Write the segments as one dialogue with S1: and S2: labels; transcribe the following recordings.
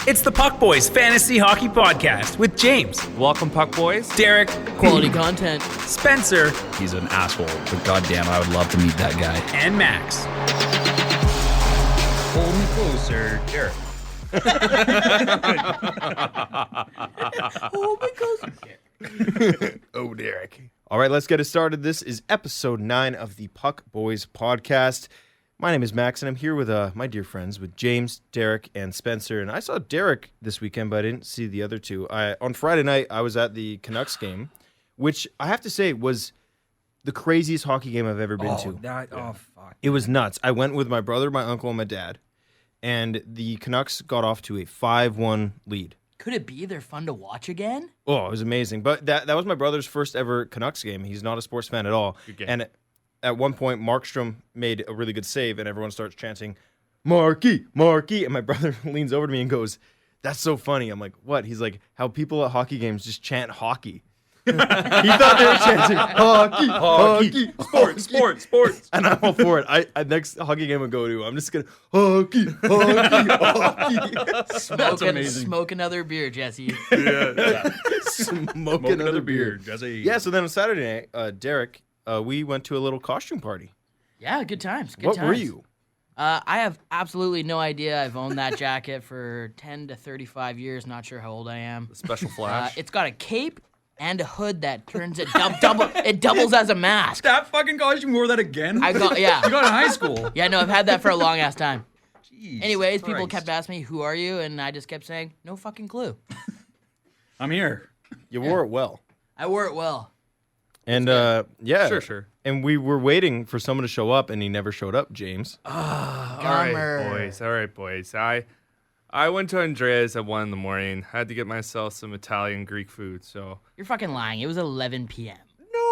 S1: It's the Puck Boys Fantasy Hockey Podcast with James,
S2: Welcome, Puck Boys.
S1: Derek,
S3: Quality content.
S1: Spencer,
S4: He's an asshole, but goddamn, I would love to meet that guy.
S1: and Max.
S4: Hold me closer, Derek.
S5: Oh, Derek. All right, let's get it started. This is episode 9 of the Puck Boys podcast. My name is Max, and I'm here with my dear friends, with James, Derek, and Spencer. And I saw Derek this weekend, but I didn't see the other two. On Friday night, I was at the Canucks game, which I have to say was the craziest hockey game I've ever been to.
S4: Oh, fuck.
S5: It was nuts. I went with my brother, my uncle, and my dad, and the Canucks got off to a 5-1 lead.
S3: Could it be they're fun to watch again?
S5: Oh, it was amazing. But that was my brother's first ever Canucks game. He's not a sports fan at all. And at one point, Markstrom made a really good save, and everyone starts chanting, Marky, Marky. And my brother leans over to me and goes, that's so funny. I'm like, what? He's like, how people at hockey games just chant hockey. He thought they were chanting hockey,
S2: Sports.
S5: And I'm all for it. I next hockey game I go to, I'm just going to hockey.
S3: Smoke another beer, Jesse.
S5: Smoke another beer.
S4: Jesse.
S5: Yeah, so then on Saturday night, Derek, we went to a little costume party.
S3: Yeah, good times.
S5: What were you?
S3: I have absolutely no idea. I've owned that jacket for 10 to 35 years. Not sure how old I am.
S2: Special flash.
S3: It's got a cape and a hood that turns it it doubles as a mask.
S4: That fucking costume, wore that again?
S3: You got in
S4: high school.
S3: Yeah, no, I've had that for a long ass time.
S4: Jeez
S3: Anyways,
S4: Christ.
S3: people kept asking me, who are you? And I just kept saying, no fucking clue.
S4: I'm here.
S5: You wore it well.
S3: I wore it well.
S5: And yeah.
S2: Sure.
S5: And we were waiting for someone to show up, and he never showed up, James.
S2: All right, boys. I went to Andrea's at 1 a.m. Had to get myself some Italian Greek food. So
S3: You're fucking lying. It was 11 p.m.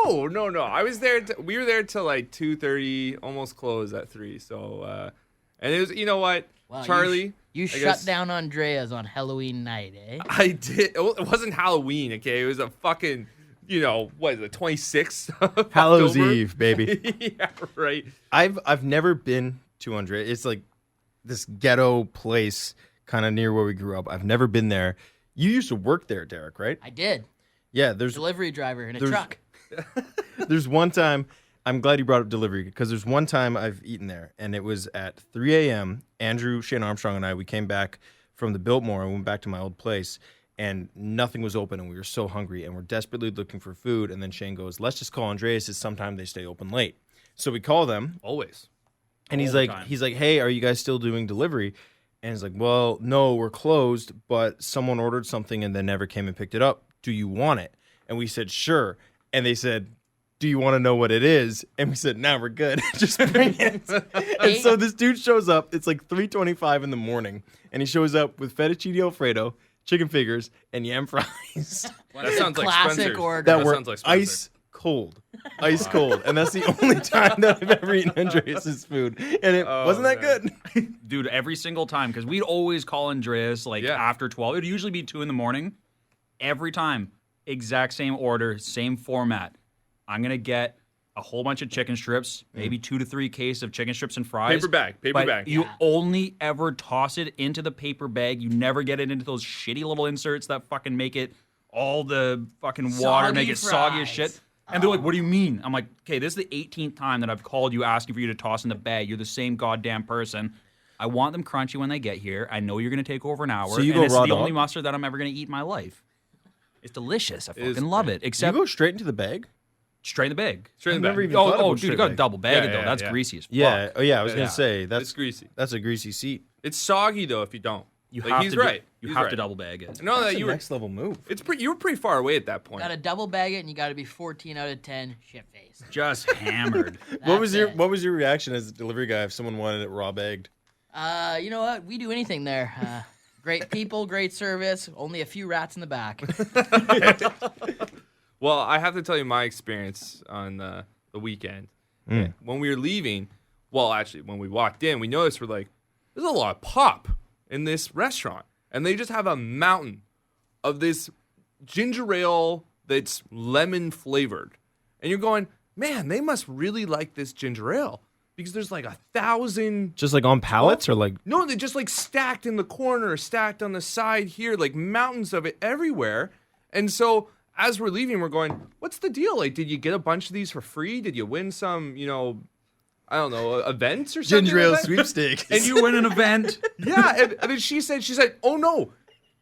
S2: no. I was there. We were there till like 2:30, almost closed at 3. So and it was. You know what,
S3: Wow,
S2: Charlie?
S3: You
S2: I
S3: shut
S2: guess-
S3: down Andrea's on Halloween night, eh?
S2: I did. It wasn't Halloween. Okay, it was a fucking. You know what is it? 26th.
S5: Hallows
S2: October?
S5: Eve, baby.
S2: Yeah, right.
S5: I've never been to Andrea. It's like this ghetto place kind of near where we grew up. I've never been there. You used to work there, Derek, right?
S3: I did.
S5: Yeah, there's
S3: Delivery driver in a truck.
S5: there's one time, I'm glad you brought up delivery, because there's one time I've eaten there, and it was at 3 a.m. Andrew, Shane Armstrong, and I, we came back from the Biltmore and went back to my old place, and nothing was open, and we were so hungry, and we're desperately looking for food, and then Shane goes, let's just call Andreas, it's sometime they stay open late. So we call them,
S2: Always.
S5: and
S4: All the time.
S5: he's like, hey, are you guys still doing delivery? And he's like, well, no, we're closed, but someone ordered something and then never came and picked it up. Do you want it? And we said, sure. And they said, do you want to know what it is? And we said, nah, we're good. Just bring it. And so this dude shows up. It's like 3:25 in the morning. And he shows up with fettuccine Alfredo, chicken fingers, and yam fries
S2: That sounds like
S3: Classic
S2: Spencer's.
S3: order.
S5: that
S2: That
S5: were
S2: sounds like Spencer.
S5: ice cold. Ice cold. And that's the only time that I've ever eaten Andreas' food. And it wasn't that
S2: man.
S5: good.
S4: Dude, every single time, because we'd always call Andreas after 12. It would usually be 2 a.m. Every time, exact same order, same format. I'm going to get a whole bunch of chicken strips, maybe 2 to 3 cases of chicken strips and fries.
S2: Paper bag.
S4: But you only ever toss it into the paper bag. You never get it into those shitty little inserts that fucking make it all the fucking water, make it soggy as shit. And they're like, what do you mean? I'm like, okay, this is the 18th time that I've called you asking for you to toss in the bag. You're the same goddamn person. I want them crunchy when they get here. I know you're going to take over an hour.
S5: So you
S4: and
S5: go
S4: it's
S5: raw
S4: the
S5: dog?
S4: only mustard that I'm ever going to eat in my life. It's delicious. I
S2: is
S4: fucking love it.
S5: You
S4: Except
S5: go straight into the bag?
S4: straight in the bag.
S2: Straight in
S5: I've
S2: the
S5: never
S2: bag.
S5: even thought
S4: Oh,
S5: about
S4: dude,
S5: straight
S4: you got to
S5: bag.
S4: double bag it,
S2: Yeah,
S4: though.
S2: yeah,
S4: That's
S2: yeah.
S4: greasy as fuck.
S5: Yeah. Oh, yeah. I was
S2: Yeah.
S5: going to say,
S2: It's greasy.
S5: that's a greasy seat.
S2: It's soggy though if you don't.
S4: You
S2: Like,
S4: have
S2: he's
S4: to
S2: right.
S4: You
S2: He's
S4: have
S2: right.
S4: to double bag it.
S2: No,
S5: That's
S2: that
S5: a
S2: you were.
S5: next level move.
S2: You were pretty far away at that point.
S3: Got to double bag it, and you got to be 14 out of 10 shit faced.
S4: Just hammered.
S5: What was
S3: That's it.
S5: your reaction as a delivery guy if someone wanted it raw bagged?
S3: You know what? We do anything there. Great people, great service. Only a few rats in the back.
S2: Well, I have to tell you my experience on the weekend. When we were leaving, well, actually, when we walked in, we noticed we're like, there's a lot of pop in this restaurant. And they just have a mountain of this ginger ale that's lemon flavored. And you're going, man, they must really like this ginger ale. because there's like 1,000.
S5: Just like on pallets or like.
S2: No, they're just like stacked in the corner, stacked on the side here, like mountains of it everywhere. And so as we're leaving, we're going, what's the deal? Like, did you get a bunch of these for free? Did you win some, I don't know, events or something?
S5: Ginger ale
S2: like that?
S5: sweepstakes.
S4: And you win an event.
S2: Yeah. And then she said, oh no,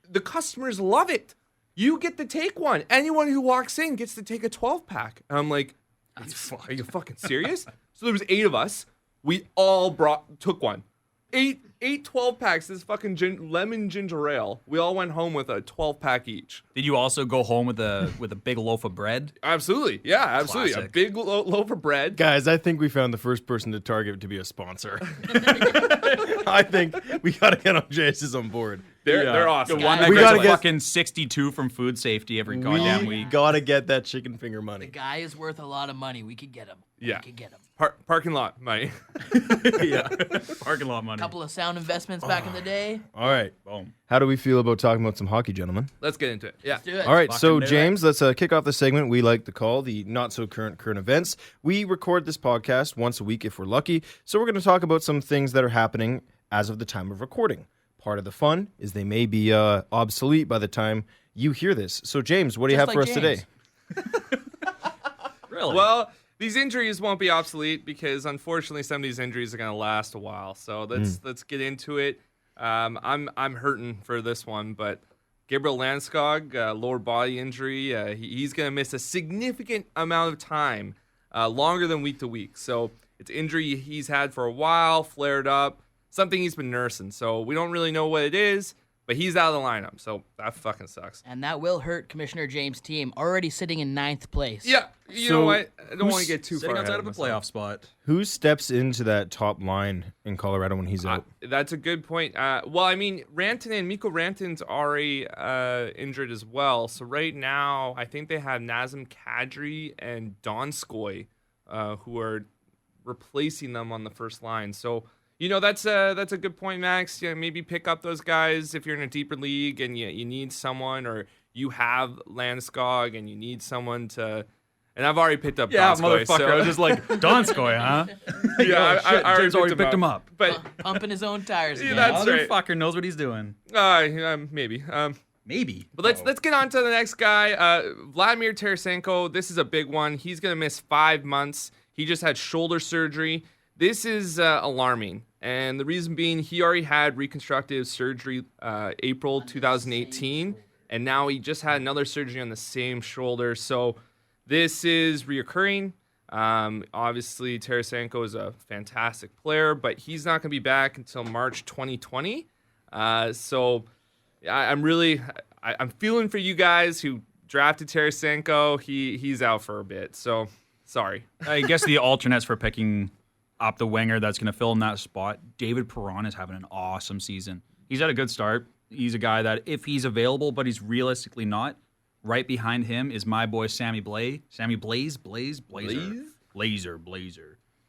S2: the customers love it. You get to take one. Anyone who walks in gets to take a 12-pack. And I'm like, are you fucking serious? So there was 8 of us. We all took one. Eight 12-packs, this fucking lemon ginger ale. We all went home with a 12-pack each.
S4: Did you also go home with a big loaf of bread?
S2: Absolutely. Yeah, absolutely.
S4: Classic.
S2: A big loaf of bread.
S5: Guys, I think we found the first person to target to be a sponsor. I think we got to get on JS's on board.
S2: They're awesome.
S4: The one that
S5: We
S4: gets
S5: gotta get-
S4: fucking 62 from food safety every goddamn
S5: We
S4: week.
S5: got to get that chicken finger money.
S3: The guy is worth a lot of money. We could get him.
S2: Yeah.
S3: We could get him.
S2: Parking lot money.
S4: Yeah. Parking lot money.
S3: Couple of sound investments back in the day.
S5: All right.
S4: Boom.
S5: How do we feel about talking about some hockey, gentlemen?
S2: Let's get into it. Yeah.
S3: Let's do it.
S5: All right, so
S4: do it.
S5: James, let's kick off the segment we like to call the not so current events. We record this podcast once a week if we're lucky, so we're going to talk about some things that are happening as of the time of recording. Part of the fun is they may be obsolete by the time you hear this. So, James, what do you
S3: Just
S5: have for us
S3: like
S5: today?
S4: Really?
S2: Well, these injuries won't be obsolete because unfortunately some of these injuries are going to last a while. So let's get into it. I'm hurting for this one, but Gabriel Landeskog, lower body injury. He's going to miss a significant amount of time, longer than week to week. So it's injury he's had for a while, flared up, something he's been nursing. So we don't really know what it is, but he's out of the lineup. So that fucking sucks.
S3: And that will hurt Commissioner James' team, already sitting in 9th place.
S2: Yeah, you
S5: So
S2: know what? I don't want to get too
S4: Sitting
S2: far
S4: outside
S2: ahead
S4: of a
S2: myself.
S4: playoff spot.
S5: Who steps into that top line in Colorado when he's out?
S2: That's a good point. Well, I mean, Mikko Rantanen's already injured as well. So right now, I think they have Nazem Kadri and Donskoy, who are replacing them on the first line. So that's a good point, Max. Yeah, maybe pick up those guys if you're in a deeper league and you need someone, or you have Landeskog and you need someone to. And I've already picked up Donskoy.
S4: Motherfucker.
S2: So.
S4: I was just like, Donskoy, huh?
S2: Yeah,
S4: Oh, shit,
S2: I
S4: James already picked him up.
S2: But
S3: Pumping his own tires again.
S2: that's right.
S4: Motherfucker knows what he's doing.
S2: Maybe.
S4: Maybe.
S2: But let's get on to the next guy. Vladimir Tarasenko. This is a big one. He's going to miss 5 months. He just had shoulder surgery. This is alarming. And the reason being, he already had reconstructive surgery April 2018. And now he just had another surgery on the same shoulder. So this is reoccurring. Obviously, Tarasenko is a fantastic player, but he's not going to be back until March 2020. So I'm feeling for you guys who drafted Tarasenko. He's out for a bit. So sorry.
S4: I guess the alternates for picking up the winger that's going to fill in that spot, David Perron is having an awesome season. He's had a good start. He's a guy that if he's available, but he's realistically not, right behind him is my boy Sammy Blazer.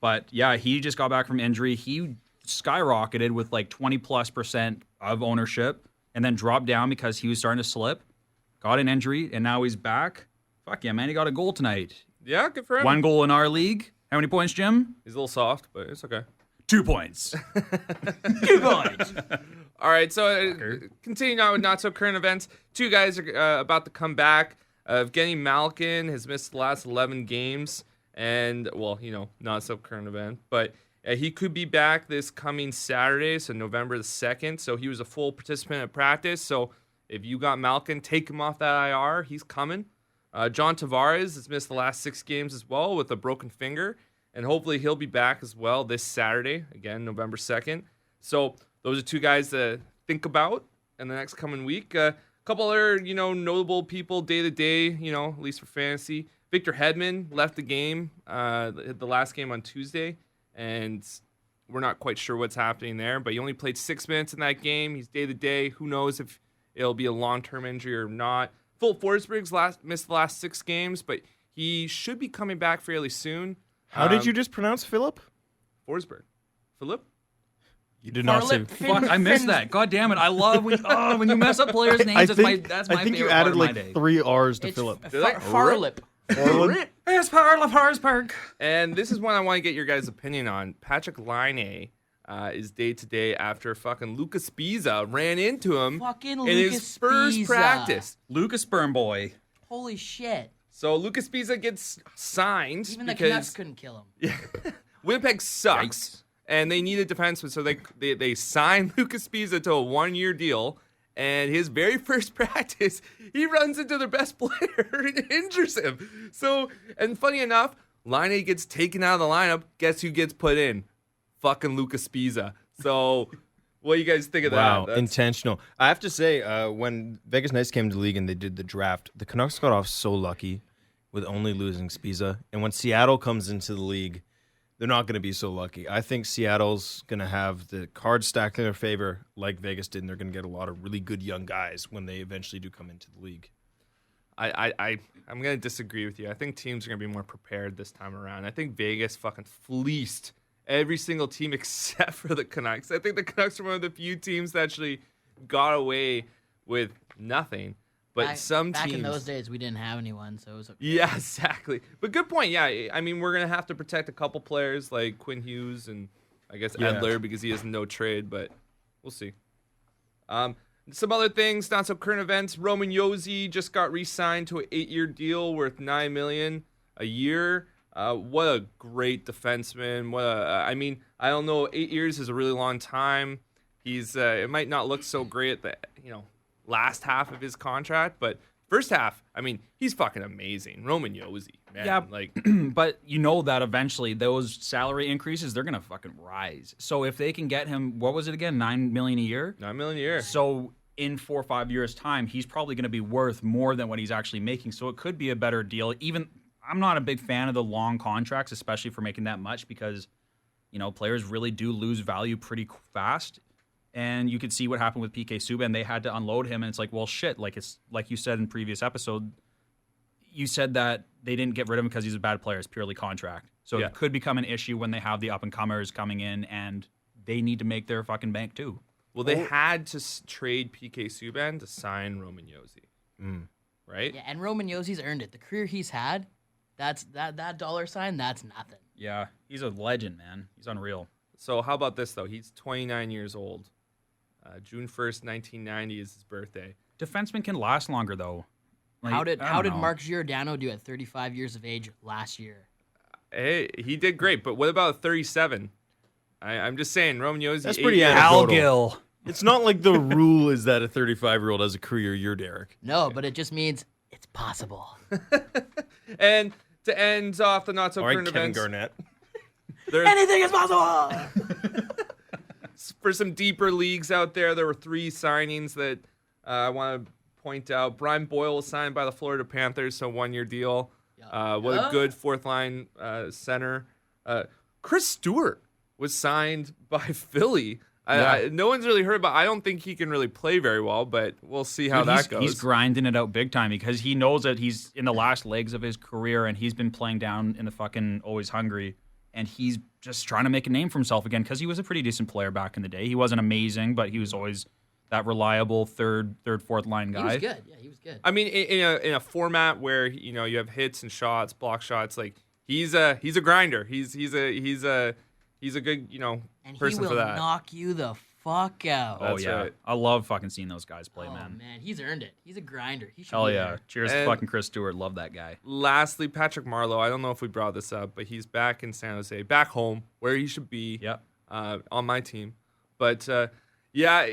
S4: But yeah, he just got back from injury. He skyrocketed with like 20+% of ownership and then dropped down because he was starting to slip, got an injury, and now he's back. Fuck yeah, man, he got a goal tonight.
S2: Yeah, good for him.
S4: 1 goal in our league. How many points, Jim?
S2: He's a little soft, but it's okay.
S4: 2 points.
S3: 2 points.
S2: All right, so continuing on with not so current events, 2 guys are about to come back. Evgeny Malkin has missed the last 11 games, and not so current event, but he could be back this coming Saturday, so November the 2nd. So he was a full participant at practice. So if you got Malkin, take him off that IR. He's coming. John Tavares has missed the last 6 games as well with a broken finger, and hopefully he'll be back as well this Saturday, again, November 2nd. So those are 2 guys to think about in the next coming week. A couple other, notable people day-to-day, at least for fantasy. Victor Hedman left the game, the last game on Tuesday, and we're not quite sure what's happening there, but he only played 6 minutes in that game. He's day-to-day. Who knows if it'll be a long-term injury or not. Philip Forsberg's missed the last 6 games, but he should be coming back fairly soon.
S5: How did you just pronounce Philip?
S2: Forsberg. Philip?
S5: You did not say.
S4: Fuck, I missed that. God damn it. I love when you mess up players' names. That's my
S5: I think
S4: favorite
S5: you
S4: part
S5: added
S4: of my
S5: like
S4: day.
S5: 3 R's to
S3: It's
S5: Philip.
S3: Farlip.
S5: Farland?
S4: It's part of Harrisburg.
S2: And this is one I want to get your guys' opinion on. Patrick Laine is day-to-day after fucking Lucas Spiza ran into him
S3: Fucking
S2: in his
S3: Lucas
S2: first
S3: Spiza.
S2: practice.
S4: Lucas Sperm Boy.
S3: Holy shit.
S2: So Lucas Spiza gets signed
S3: Even the
S2: because
S3: Canucks couldn't kill him.
S2: Winnipeg sucks,
S4: Yikes.
S2: and they need a defenseman, so they signed Lucas Spiza to a 1-year deal. And his very first practice, he runs into their best player and injures him. So, and funny enough, Laine gets taken out of the lineup. Guess who gets put in? Fucking Lucas Spiza. So, what do you guys think of
S5: Wow,
S2: that?
S5: intentional. I have to say, when Vegas Knights came to the league and they did the draft, the Canucks got off so lucky with only losing Spiza. And when Seattle comes into the league, they're not going to be so lucky. I think Seattle's going to have the cards stacked in their favor like Vegas did, and they're going to get a lot of really good young guys when they eventually do come into the league.
S2: I'm going to disagree with you. I think teams are going to be more prepared this time around. I think Vegas fucking fleeced every single team except for the Canucks. I think the Canucks are one of the few teams that actually got away with nothing. But
S3: back in those days, we didn't have anyone, so it was okay.
S2: Yeah, exactly. But good point. Yeah, I mean, we're going to have to protect a couple players like Quinn Hughes and I guess Edler because he has no trade, but we'll see. Some other things, not so current events. Roman Josi just got re-signed to an 8-year deal worth $9 million a year. What a great defenseman. I mean, I don't know, 8 years is a really long time. It might not look so great at the, last half of his contract, but first half, I mean, he's fucking amazing. Roman Josi, man.
S4: Yeah, but you know that eventually those salary increases, they're going to fucking rise. So if they can get him, what was it again, $9 million a year?
S2: $9 million a year.
S4: So in 4 or 5 years' time, he's probably going to be worth more than what he's actually making. So it could be a better deal. Even I'm not a big fan of the long contracts, especially for making that much because, players really do lose value pretty fast. And you could see what happened with PK Subban. They had to unload him, and it's like, well, shit. Like you said in previous episode, you said that they didn't get rid of him because he's a bad player. It's purely contract. So it could become an issue when they have the up-and-comers coming in, and they need to make their fucking bank too.
S2: Well, they had to trade PK Subban to sign Roman Josi, right?
S3: Yeah, and Roman Josi's earned it. The career he's had, that $, that's nothing.
S4: Yeah, he's a legend, man. He's unreal.
S2: So how about this, though? He's 29 years old. June 1st, 1990 is his birthday.
S4: Defensemen can last longer, though. Like,
S3: How did
S4: I don't know.
S3: Mark Giordano do at 35 years of age last year?
S2: Hey, he did great, but what about 37? I'm just saying, Roman Josi.
S5: That's pretty
S4: Al
S5: anecdotal.
S4: Gill.
S5: It's not like the rule is that a 35-year-old has a career year, Derek.
S3: No, but it just means it's possible.
S2: And to end off the not so
S5: All right,
S2: current
S5: Kevin
S2: events,
S5: Garnett.
S3: Anything is possible!
S2: for some deeper leagues out there, there were 3 signings that I want to point out. Brian Boyle was signed by the Florida Panthers, so 1-year deal. What a good fourth-line center. Chris Stewart was signed by Philly. No one's really heard about. I don't think he can really play very well, but we'll see how that goes.
S4: He's grinding it out big time because he knows that he's in the last legs of his career and he's been playing down in the fucking Always Hungry. And he's just trying to make a name for himself again because he was a pretty decent player back in the day. He wasn't amazing, but he was always that reliable third, fourth line guy.
S3: He was good. Yeah, he was good.
S2: I mean, in a format where you have hits and shots, block shots, like he's a grinder. He's a good
S3: And
S2: person
S3: he
S2: for
S3: will
S2: that.
S3: knock you the fuck out.
S4: Oh,
S2: That's
S4: yeah.
S2: right.
S4: I love fucking seeing those guys play,
S3: Oh,
S4: man.
S3: he's earned it. He's a grinder. He should
S4: Hell
S3: be
S4: yeah.
S3: there.
S4: Cheers
S2: And-
S4: to fucking Chris Stewart. Love that guy.
S2: Lastly, Patrick Marleau. I don't know if we brought this up, but he's back in San Jose, back home where he should be.
S4: Yep.
S2: On my team, but yeah,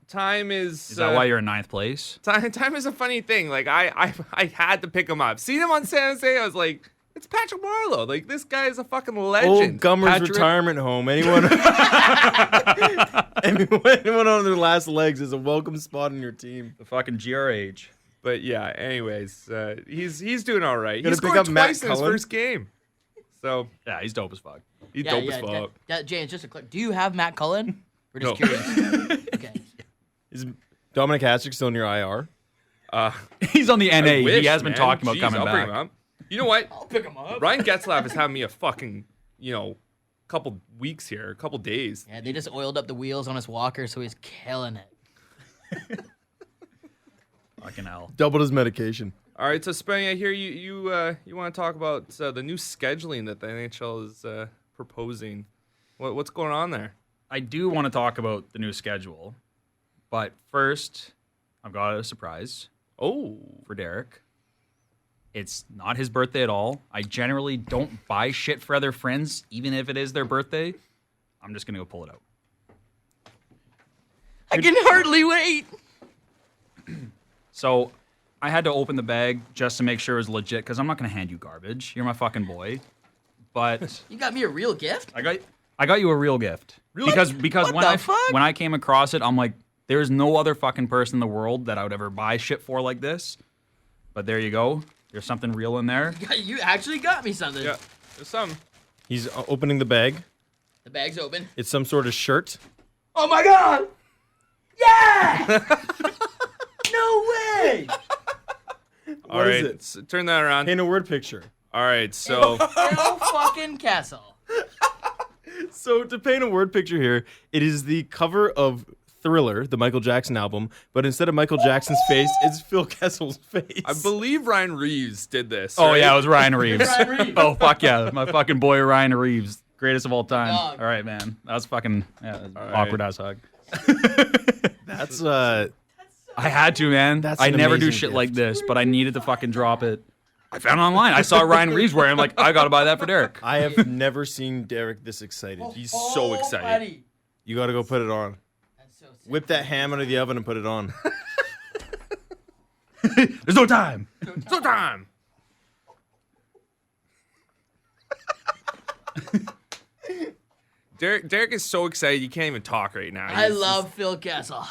S2: time is.
S4: Is that why you're in 9th place?
S2: Time is a funny thing. Like I had to pick him up. Seen him on San Jose, I was like, it's Patrick Marleau. Like this guy is a fucking legend.
S5: Old Gummer's
S2: Patrick-
S5: retirement home. Anyone on their last legs is a welcome spot in your team.
S4: The fucking GRH.
S2: But yeah, anyways, he's doing all right. He
S5: Gonna pick
S2: scored
S5: up Matt
S2: twice in his
S5: Cullen?
S2: first game, so
S4: Yeah, he's dope as fuck.
S2: he's dope as fuck.
S3: James, just a click. Do you have Matt Cullen? We're just
S2: No.
S3: curious. Okay.
S5: Is Dominic Hasek still in your IR?
S4: He's on the NA.
S2: I wish,
S4: He has been
S2: man.
S4: talking about
S2: Jeez,
S4: coming
S2: I'll
S4: back.
S2: bring him up. You know what?
S3: I'll pick him up.
S2: Ryan Getzlaff is having me a fucking, couple weeks here, a couple days.
S3: Yeah, they just oiled up the wheels on his walker, so he's killing it.
S4: Fucking hell.
S5: Doubled his medication.
S2: All right, so Spenny, I hear you want to talk about the new scheduling that the NHL is proposing. What's going on there?
S4: I do want to talk about the new schedule, but first, I've got a surprise. For Derek. It's not his birthday at all. I generally don't buy shit for other friends, even if it is their birthday. I'm just gonna go pull it out.
S3: I can hardly wait.
S4: So, I had to open the bag just to make sure it was legit, because I'm not gonna hand you garbage. You're my fucking boy. But
S3: You got me a real gift?
S4: I got you a real gift. Because
S3: What
S4: when
S3: the fuck?
S4: when I came across it, I'm like, there's no other fucking person in the world that I would ever buy shit for like this. But there you go. There's something real in there.
S3: You actually got me something.
S2: Yeah, there's some.
S5: He's opening the bag.
S3: The bag's open.
S5: It's some sort of shirt.
S3: Oh my god! Yeah! No way!
S2: All
S5: What
S2: right,
S5: is it?
S2: turn that around.
S5: Paint a word picture.
S2: All right, so
S3: No fucking castle.
S5: So to paint a word picture here, it is the cover of Thriller, the Michael Jackson album, but instead of Michael Jackson's face, it's Phil Kessel's face.
S2: I believe Ryan Reeves did this.
S4: Oh,
S2: right?
S4: yeah, it was Ryan Reeves.
S3: Ryan Reeves.
S4: Oh, fuck yeah. My fucking boy, Ryan Reeves. Greatest of all time.
S3: Dog.
S4: All right, man. That was fucking awkward ass hug.
S5: That's
S4: I had to, man.
S5: That's
S4: I
S5: an
S4: never do
S5: amazing
S4: shit
S5: gift.
S4: like this, but I needed to fucking drop it. I found it online. I saw Ryan Reeves wearing it. I'm like, I gotta buy that for Derek.
S5: I have never seen Derek this excited.
S2: He's so excited.
S3: buddy.
S5: You got to go put it on.
S3: That's so sick.
S5: Whip that ham out of the oven and put it on.
S4: There's no time.
S2: So time. Derek is so excited you can't even talk right now.
S3: I love Phil Kessel.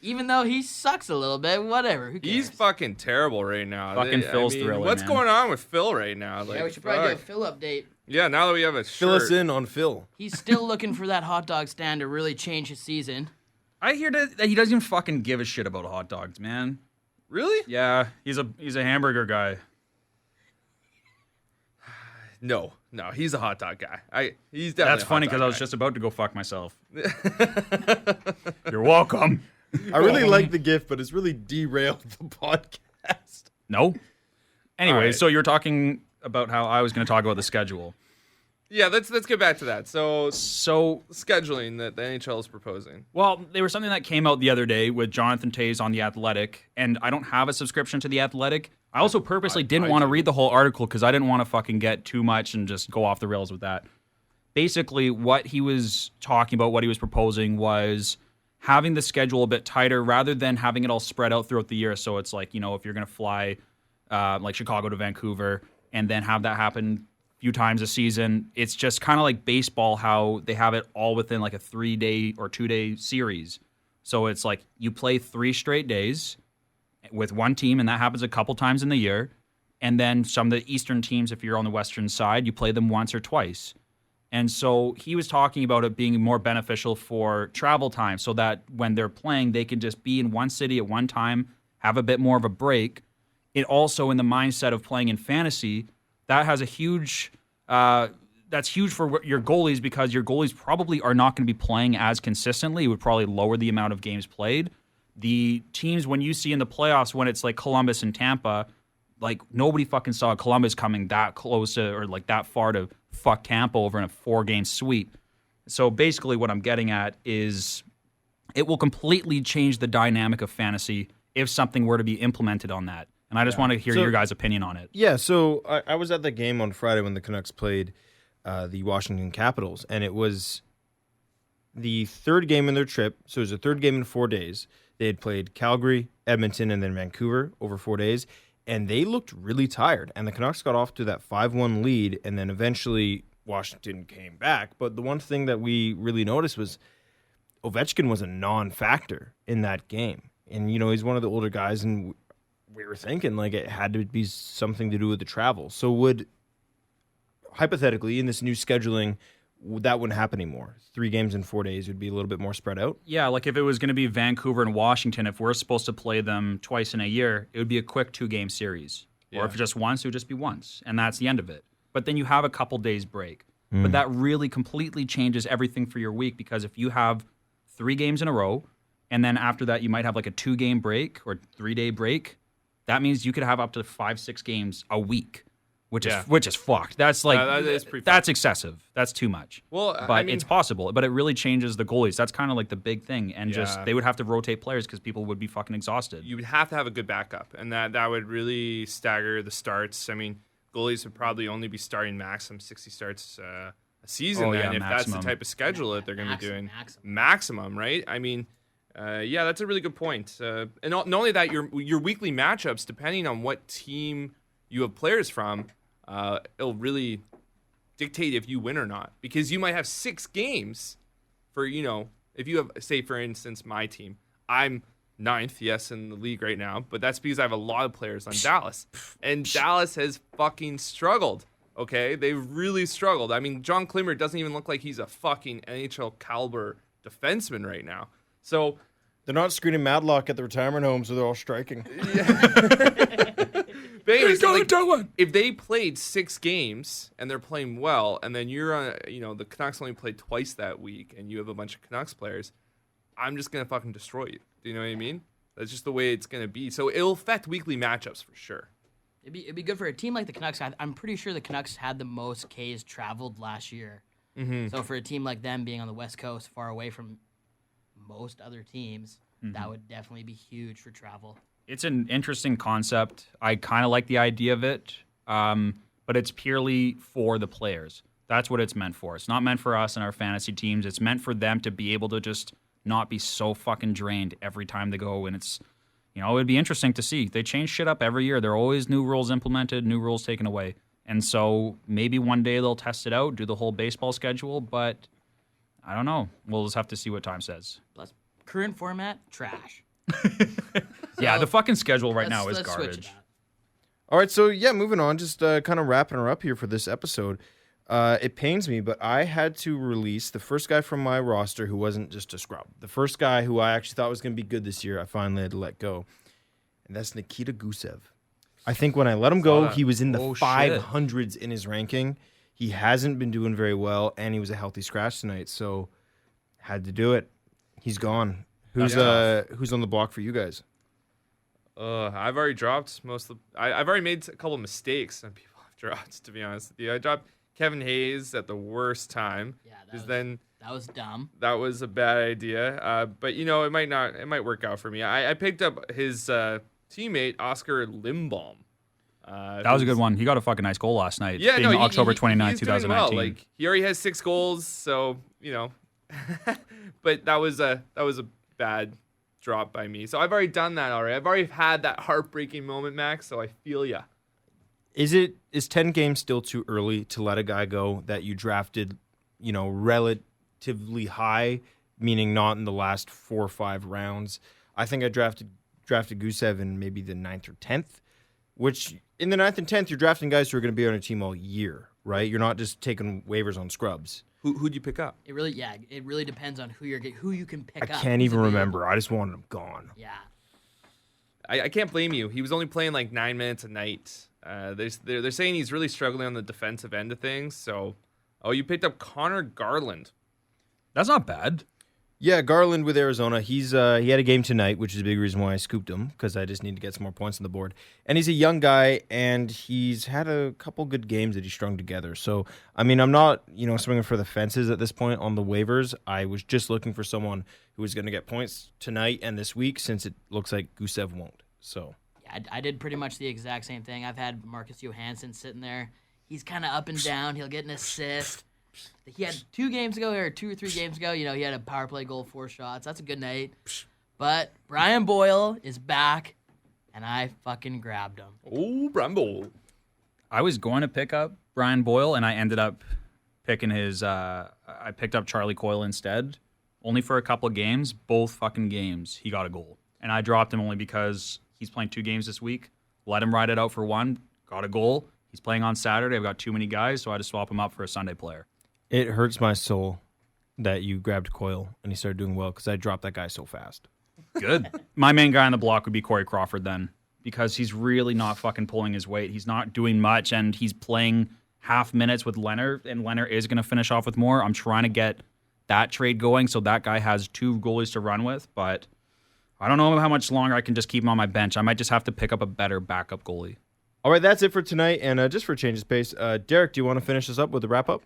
S3: Even though he sucks a little bit, whatever. Who cares?
S2: He's fucking terrible right now.
S4: Fucking Phil's Thriller,
S2: What's
S4: man.
S2: going on with Phil right now? Like,
S3: Yeah, we should probably do a
S2: fuck.
S3: Phil update.
S2: Yeah, now that we have a shirt.
S5: Fill us in on Phil.
S3: He's still looking for that hot dog stand to really change his season.
S4: I hear that he doesn't even fucking give a shit about hot dogs, man.
S2: Really?
S4: Yeah, he's a hamburger guy.
S2: No, he's a hot dog guy. He's definitely.
S4: That's funny because I was just about to go fuck myself. You're welcome.
S5: I really like the gift, but it's really derailed the podcast.
S4: No. Anyway,
S2: All right.
S4: so you're talking about how I was going to talk about the schedule.
S2: Yeah, let's get back to that. So
S4: So,
S2: scheduling that the NHL is proposing.
S4: well, there was something that came out the other day with Jonathan Toews on The Athletic, and I don't have a subscription to The Athletic. I also purposely didn't want to read the whole article because I didn't want to fucking get too much and just go off the rails with that. Basically, what he was talking about, what he was proposing was having the schedule a bit tighter rather than having it all spread out throughout the year. So it's like, if you're going to fly like Chicago to Vancouver and then have that happen a few times a season, it's just kind of like baseball, how they have it all within like a 3-day or 2-day series. So it's like you play 3 straight days with one team, and that happens a couple times in the year. And then some of the Eastern teams, if you're on the Western side, you play them once or twice. And so he was talking about it being more beneficial for travel time so that when they're playing, they can just be in one city at one time, have a bit more of a break. It also, in the mindset of playing in fantasy, that has a huge, that's huge for your goalies because your goalies probably are not going to be playing as consistently. It would probably lower the amount of games played. The teams, when you see in the playoffs, when it's like Columbus and Tampa, like nobody fucking saw Columbus coming that close to, or like that far to fuck Tampa over in a 4-game sweep. So basically what I'm getting at is it will completely change the dynamic of fantasy if something were to be implemented on that. And I just want to hear
S5: So-
S4: your guys' opinion on it.
S5: Yeah, so I was at the game on Friday when the Canucks played the Washington Capitals, and it was the third game in their trip. So it was the third game in 4 days. They had played Calgary, Edmonton, and then Vancouver over 4 days, and they looked really tired. And the Canucks got off to that 5-1 lead, and then eventually Washington came back. But the one thing that we really noticed was Ovechkin was a non-factor in that game. And, he's one of the older guys, and we were thinking, like, it had to be something to do with the travel. So would, hypothetically, in this new scheduling, that wouldn't happen anymore. 3 games in 4 days would be a little bit more spread out.
S4: Yeah, like if it was going to be Vancouver and Washington, if we're supposed to play them twice in a year, it would be a quick 2-game series. Or
S2: Yeah.
S4: if just once, it would just be once. And that's the end of it. But then you have a couple days break. But that really completely changes everything for your week because if you have 3 games in a row, and then after that you might have like a 2-game break or 3-day break, that means you could have up to 5-6 games a week, which
S2: Yeah.
S4: is fucked. That's like
S2: that is pretty
S4: that's excessive. That's too much.
S2: Well,
S4: but
S2: I mean,
S4: it's possible. But it really changes the goalies. That's kind of like the big thing, and just
S2: Yeah.
S4: they would have to rotate players because people would be fucking exhausted.
S2: you would have to have a good backup, and that would really stagger the starts. I mean, goalies would probably only be starting maximum 60 starts a season,
S4: Oh,
S2: then,
S4: yeah,
S2: if that's
S4: maximum.
S2: the type of schedule that they're going to be
S3: Maximum,
S2: doing.
S3: maximum.
S2: Maximum, right? I mean, yeah, that's a really good point. And not only that, your weekly matchups, depending on what team you have players from, it'll really dictate if you win or not. Because you might have 6 games for, if you have, say, for instance, my team. I'm 9th, yes, in the league right now, but that's because I have a lot of players on Dallas. And Dallas has fucking struggled, okay? They've really struggled. I mean, John Klimmer doesn't even look like he's a fucking NHL caliber defenseman right now. So
S5: They're not screening Madlock at the retirement home, so they're all striking.
S2: But anyways, if they played 6 games and they're playing well, and then you're on, the Canucks only played twice that week, and you have a bunch of Canucks players, I'm just gonna fucking destroy you. Do you know what I mean? That's just the way it's gonna be. So it'll affect weekly matchups for sure.
S3: It'd be good for a team like the Canucks. I'm pretty sure the Canucks had the most Ks traveled last year.
S2: Mm-hmm.
S3: So for a team like them being on the West Coast, far away from most other teams, that would definitely be huge for travel.
S4: It's an interesting concept. I kind of like the idea of it, but it's purely for the players. That's what it's meant for. It's not meant for us and our fantasy teams. It's meant for them to be able to just not be so fucking drained every time they go. And it's, it would be interesting to see. They change shit up every year. There are always new rules implemented, new rules taken away. And so maybe one day they'll test it out, do the whole baseball schedule, but I don't know. We'll just have to see what time says.
S3: Plus, current format, trash.
S4: Yeah, the fucking schedule right
S3: Let's-
S4: now is
S3: let's switch
S4: garbage.
S3: it up.
S5: All right, so yeah, moving on, just kind of wrapping her up here for this episode. It pains me, but I had to release the first guy from my roster who wasn't just a scrub. The first guy who I actually thought was going to be good this year, I finally had to let go. And that's Nikita Gusev. I think when I let him go, he was in the
S4: Oh, shit.
S5: 500s in his ranking. He hasn't been doing very well, and he was a healthy scratch tonight, so had to do it. He's gone. Who's on the block for you guys?
S2: I've already dropped most of I've already made a couple mistakes that people have dropped, to be honest with you. I dropped Kevin Hayes at the worst time.
S3: Yeah, that was dumb.
S2: That was a bad idea. But it might work out for me. I picked up his teammate Oscar Lindblom.
S4: That was a good one. He got a fucking nice goal last night.
S2: Yeah,
S4: being
S2: no,
S4: October 29th,
S2: he's doing well.
S4: 2019.
S2: Like he already has 6 goals, so but that was a bad drop by me. So I've already done that already. I've already had that heartbreaking moment, Max. So I feel ya.
S5: Is 10 games still too early to let a guy go that you drafted, relatively high, meaning not in the last 4 or 5 rounds? I think I drafted Gusev in maybe the 9th or 10th, which in the 9th and 10th, you're drafting guys who are going to be on a team all year, right? You're not just taking waivers on scrubs.
S2: Who'd you pick up?
S3: It really depends on who you can pick
S5: I
S3: up.
S5: can't
S3: who's
S5: even
S3: available.
S5: remember. I just wanted him gone.
S3: Yeah.
S2: I can't blame you. He was only playing like 9 minutes a night. They're saying he's really struggling on the defensive end of things. So, you picked up Connor Garland.
S4: That's not bad.
S5: Yeah, Garland with Arizona. He had a game tonight, which is a big reason why I scooped him, because I just need to get some more points on the board. And he's a young guy, and he's had a couple good games that he strung together. So, I mean, I'm not, swinging for the fences at this point on the waivers. I was just looking for someone who was going to get points tonight and this week, since it looks like Gusev won't. So,
S3: Yeah, I did pretty much the exact same thing. I've had Marcus Johansson sitting there. He's kind of up and down. He'll get an assist. He had 2 games ago, or 2 or 3 games ago, he had a power play goal, 4 shots. That's a good night. But Brian Boyle is back, and I fucking grabbed him.
S2: Oh, Bramble.
S4: I was going to pick up Brian Boyle, and I ended up picking I picked up Charlie Coyle instead, only for a couple of games. Both fucking games, he got a goal. And I dropped him only because he's playing 2 games this week. Let him ride it out for 1, got a goal. He's playing on Saturday. I've got too many guys, so I had to swap him up for a Sunday player.
S5: it hurts my soul that you grabbed Coyle and he started doing well, because I dropped that guy so fast.
S4: Good. My main guy on the block would be Corey Crawford then, because he's really not fucking pulling his weight. He's not doing much, and he's playing half minutes with Leonard, and Leonard is going to finish off with more. I'm trying to get that trade going so that guy has 2 goalies to run with, but I don't know how much longer I can just keep him on my bench. I might just have to pick up a better backup goalie.
S5: All right, that's it for tonight. And just for change of pace, Derek, do you want to finish us up with the wrap up?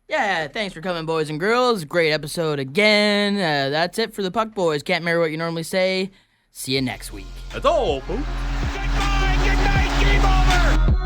S3: Yeah, thanks for coming, boys and girls. Great episode again. That's it for the Puck Boys. Can't mirror what you normally say. See you next week.
S2: That's all.
S6: Goodbye, good night, game over!